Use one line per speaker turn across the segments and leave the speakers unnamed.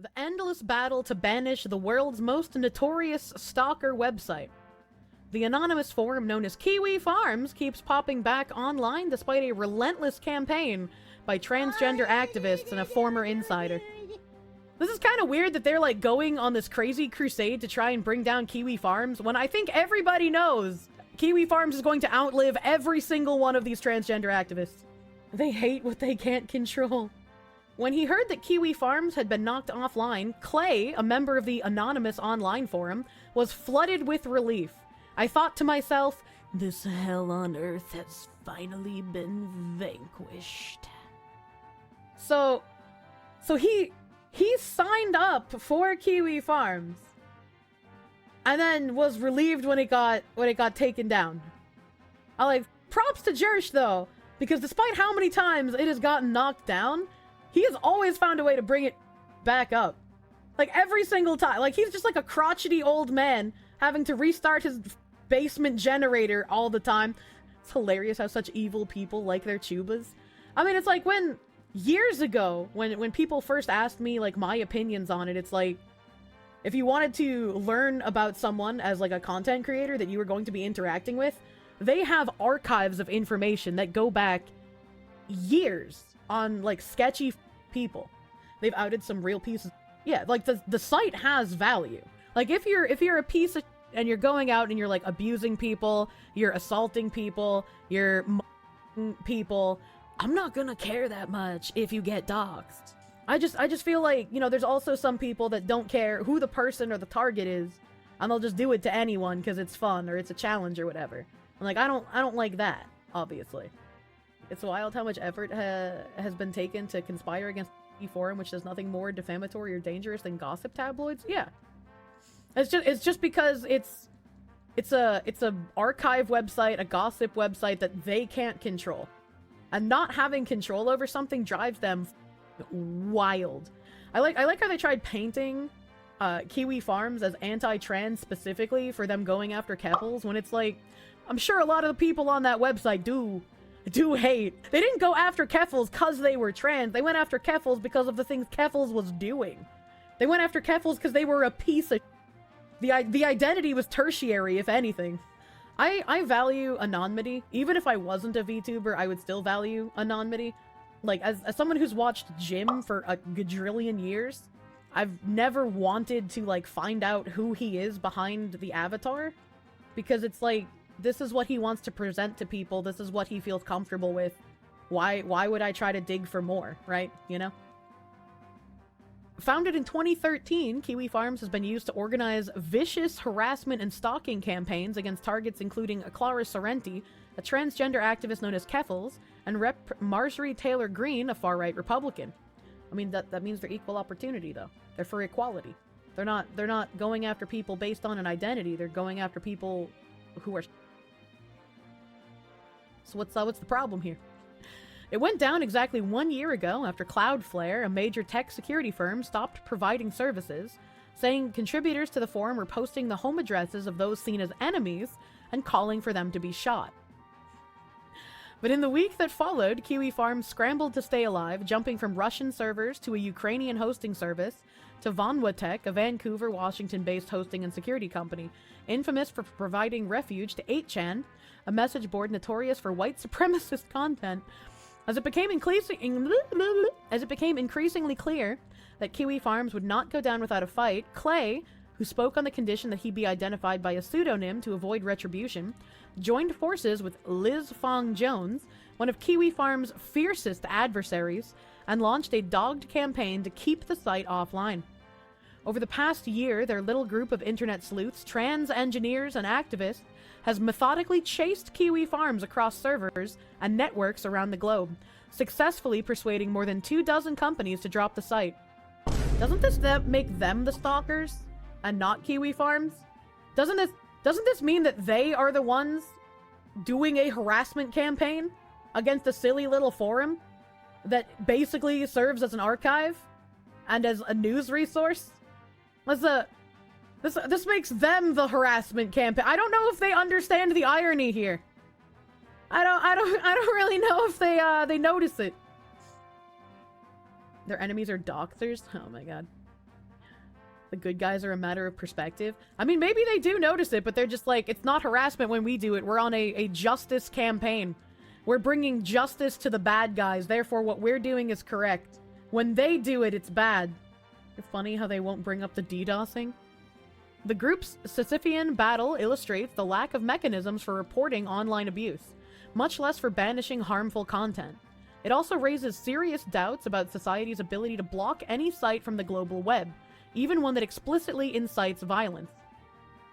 The endless battle to banish the world's most notorious stalker website. The anonymous forum known as Kiwi Farms keeps popping back online despite a relentless campaign by transgender activists and a former insider. This is kind of weird that they're like going on this crazy crusade to try and bring down Kiwi Farms when I think everybody knows Kiwi Farms is going to outlive every single one of these transgender activists. They hate what they can't control. When he heard that Kiwi Farms had been knocked offline, Clay, a member of the anonymous online forum, was flooded with relief. I thought to myself, this hell on earth has finally been vanquished. So he signed up for Kiwi Farms and then was relieved when it got taken down. I like props to Kirsche though, because despite how many times it has gotten knocked down, he has always found a way to bring it back up. Like every single time. Like he's just like a crotchety old man having to restart his basement generator all the time. It's hilarious how such evil people like their tubas. I mean, it's like when years ago, when people first asked me like my opinions on it, it's like if you wanted to learn about someone as like a content creator that you were going to be interacting with, they have archives of information that go back years on like sketchy people. They've outed some real pieces. Yeah, like the site has value. Like if you're a piece of and you're going out and you're like abusing people, you're assaulting people, you're people, I'm not gonna care that much if you get doxxed. I just feel like, you know, there's also some people that don't care who the person or the target is, and they'll just do it to anyone because it's fun or it's a challenge or whatever. I'm like, I don't like that, obviously. It's wild how much effort has been taken to conspire against the forum, which does nothing more defamatory or dangerous than gossip tabloids. Yeah. It's just because it's a archive website, a gossip website that they can't control. And not having control over something drives them wild. I like how they tried painting Kiwi Farms as anti-trans specifically for them going after Keffels, when it's like, I'm sure a lot of the people on that website do hate. They didn't go after Keffels because they were trans. They went after Keffels because of the things Keffels was doing. They went after Keffels because they were a piece of... The identity was tertiary, if anything. I value anonymity. Even if I wasn't a VTuber, I would still value anonymity. Like, as someone who's watched Jim for a gajillion years, I've never wanted to, like, find out who he is behind the avatar. Because it's like, this is what he wants to present to people. This is what he feels comfortable with. Why would I try to dig for more, right? You know? Founded in 2013, Kiwi Farms has been used to organize vicious harassment and stalking campaigns against targets including Clara Sorrenti, a transgender activist known as Keffels, and Rep. Marjorie Taylor Greene, a far-right Republican. I mean, that means they're equal opportunity, though. They're for equality. They're not going after people based on an identity. They're going after people who are... So what's the problem here? It went down exactly 1 year ago after Cloudflare, a major tech security firm, stopped providing services, saying contributors to the forum were posting the home addresses of those seen as enemies and calling for them to be shot. But in the week that followed, Kiwi Farms scrambled to stay alive, jumping from Russian servers to a Ukrainian hosting service to Vonwatech, a Vancouver, Washington-based hosting and security company, infamous for providing refuge to 8chan, a message board notorious for white supremacist content. As it became increasingly clear that Kiwi Farms would not go down without a fight, Clay, who spoke on the condition that he be identified by a pseudonym to avoid retribution, joined forces with Liz Fong Jones, one of Kiwi Farms' fiercest adversaries, and launched a dogged campaign to keep the site offline. Over the past year, their little group of internet sleuths, trans engineers, and activists has methodically chased Kiwi Farms across servers and networks around the globe, successfully persuading more than 24 companies to drop the site. Doesn't this make them the stalkers and not Kiwi Farms? Doesn't this mean that they are the ones doing a harassment campaign against a silly little forum that basically serves as an archive and as a news resource? This makes them the harassment campaign. I don't know if they understand the irony here. I don't really know if they notice it. Their enemies are doxers? Oh my god. The good guys are a matter of perspective. I mean, maybe they do notice it, but they're just like, it's not harassment when we do it. We're on a justice campaign. We're bringing justice to the bad guys. Therefore, what we're doing is correct. When they do it, it's bad. It's funny how they won't bring up the DDoSing. The group's Sisyphean battle illustrates the lack of mechanisms for reporting online abuse, much less for banishing harmful content. It also raises serious doubts about society's ability to block any site from the global web, even one that explicitly incites violence.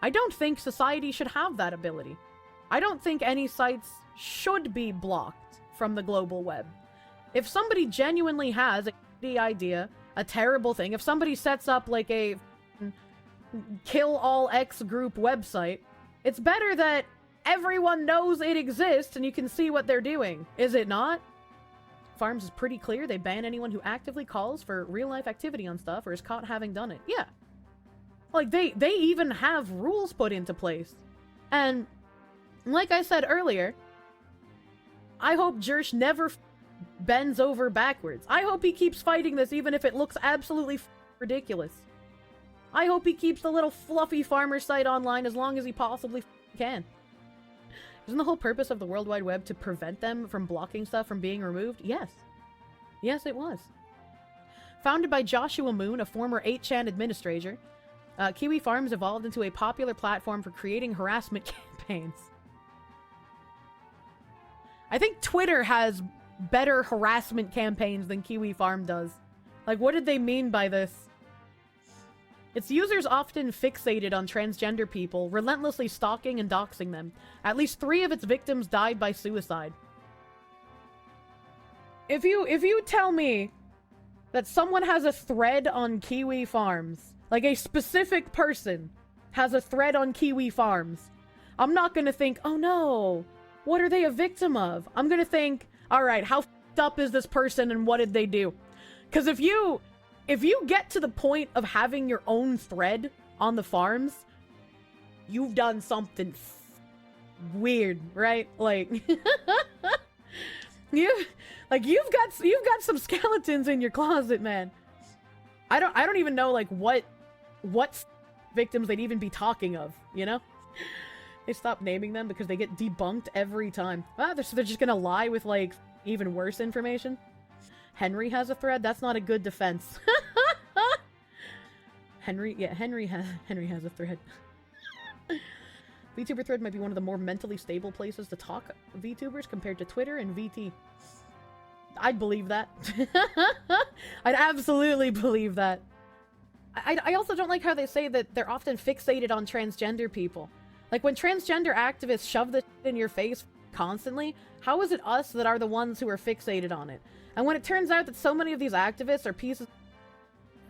I don't think society should have that ability. I don't think any sites should be blocked from the global web. If somebody genuinely has a idea, a terrible thing, if somebody sets up like a kill all X group website, it's better that everyone knows it exists and you can see what they're doing, is it not? Farms is pretty clear. They ban anyone who actively calls for real-life activity on stuff or is caught having done it. Yeah. Like, they even have rules put into place. And, like I said earlier, I hope Kirsche never bends over backwards. I hope he keeps fighting this even if it looks absolutely ridiculous. I hope he keeps the little fluffy farmer site online as long as he possibly can. Isn't the whole purpose of the World Wide Web to prevent them from blocking stuff from being removed? Yes. Yes, it was. Founded by Joshua Moon, a former 8chan administrator, Kiwi Farms evolved into a popular platform for creating harassment campaigns. I think Twitter has better harassment campaigns than Kiwi Farm does. Like, what did they mean by this? Its users often fixated on transgender people, relentlessly stalking and doxing them. At least 3 of its victims died by suicide. If you tell me that someone has a thread on Kiwi Farms, like a specific person has a thread on Kiwi Farms, I'm not gonna think, oh no, what are they a victim of? I'm gonna think, alright, how f***ed up is this person and what did they do? Because if you get to the point of having your own thread on the farms, you've done something weird, right? Like, you've got some skeletons in your closet, man. I don't even know like what victims they'd even be talking of, you know? They stop naming them because they get debunked every time. Ah, they're just gonna lie with like even worse information. Henry has a thread. That's not a good defense. Henry has a thread. VTuber thread might be one of the more mentally stable places to talk VTubers compared to Twitter and VT. I'd believe that. I'd absolutely believe that. I also don't like how they say that they're often fixated on transgender people. Like, when transgender activists shove this in your face constantly, how is it us that are the ones who are fixated on it? And when it turns out that so many of these activists are pieces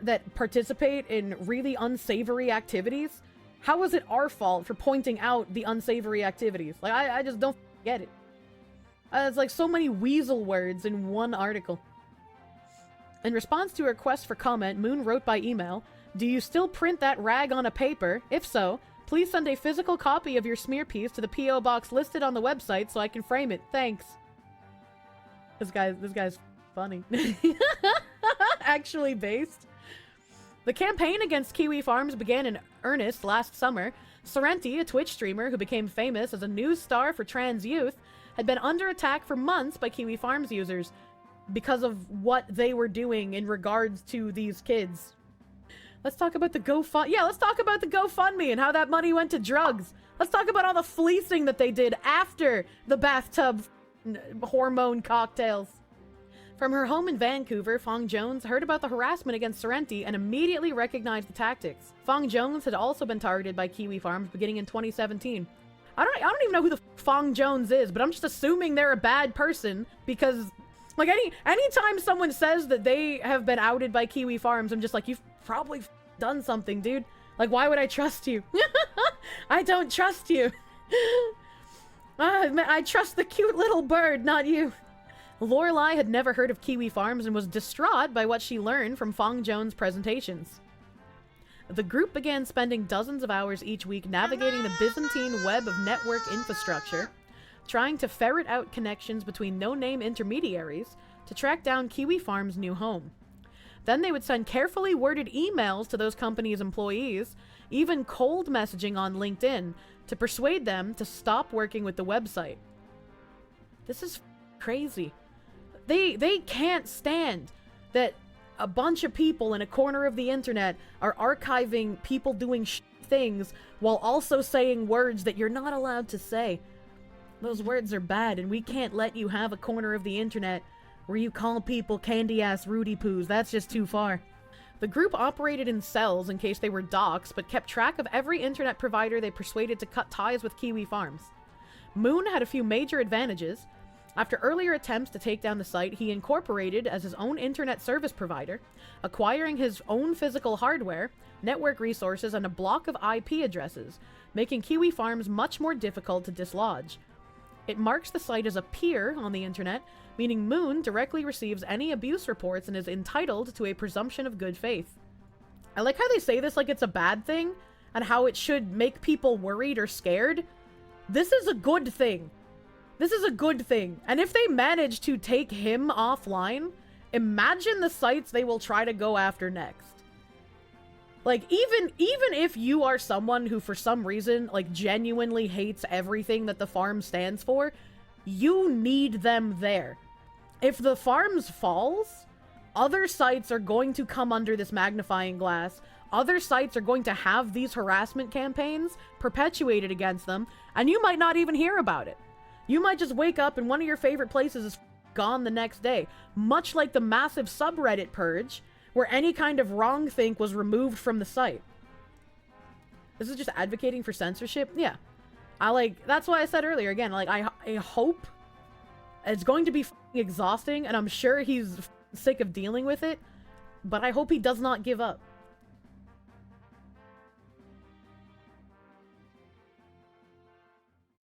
that participate in really unsavory activities, how is it our fault for pointing out the unsavory activities? Like, I just don't get it. It's like so many weasel words in one article. In response to a request for comment, Moon wrote by email, "Do you still print that rag on a paper? If so, please send a physical copy of your smear piece to the P.O. box listed on the website so I can frame it. Thanks." This guy's funny. Actually based. The campaign against Kiwi Farms began in earnest last summer. Sorrenti, a Twitch streamer who became famous as a news star for trans youth, had been under attack for months by Kiwi Farms users because of what they were doing in regards to these kids. Let's talk about the let's talk about the GoFundMe and how that money went to drugs. Let's talk about all the fleecing that they did after the bathtub hormone cocktails. From her home in Vancouver, Fong Jones heard about the harassment against Sorrenti and immediately recognized the tactics. Fong Jones had also been targeted by Kiwi Farms beginning in 2017. I don't even know who the Fong Jones is, but I'm just assuming they're a bad person because, like, anytime someone says that they have been outed by Kiwi Farms, I'm just like, you've probably done something, dude. Like, why would I trust you? I don't trust you. I trust the cute little bird, not you. Lorelei had never heard of Kiwi Farms and was distraught by what she learned from Fong Jones' presentations. The group began spending dozens of hours each week navigating the Byzantine web of network infrastructure, trying to ferret out connections between no-name intermediaries to track down Kiwi Farms' new home. Then they would send carefully worded emails to those companies' employees, even cold messaging on LinkedIn, to persuade them to stop working with the website. This is crazy. They can't stand that a bunch of people in a corner of the internet are archiving people doing things while also saying words that you're not allowed to say. Those words are bad, and we can't let you have a corner of the internet where you call people candy-ass Rudy Poos. That's just too far. The group operated in cells in case they were doxxed, but kept track of every internet provider they persuaded to cut ties with Kiwi Farms. Moon had a few major advantages. After earlier attempts to take down the site, he incorporated as his own internet service provider, acquiring his own physical hardware, network resources, and a block of IP addresses, making Kiwi Farms much more difficult to dislodge. It marks the site as a peer on the internet, meaning Moon directly receives any abuse reports and is entitled to a presumption of good faith. I like how they say this like it's a bad thing, and how it should make people worried or scared. This is a good thing. This is a good thing. And if they manage to take him offline, imagine the sites they will try to go after next. Like, even if you are someone who for some reason, like, genuinely hates everything that the farm stands for, you need them there. If the farms falls, other sites are going to come under this magnifying glass. Other sites are going to have these harassment campaigns perpetuated against them, and you might not even hear about it. You might just wake up and one of your favorite places is gone the next day. Much like the massive subreddit purge, where any kind of wrongthink was removed from the site. This is just advocating for censorship? Yeah. That's why I said earlier, again, like, I hope it's going to be exhausting, and I'm sure he's sick of dealing with it, but I hope he does not give up.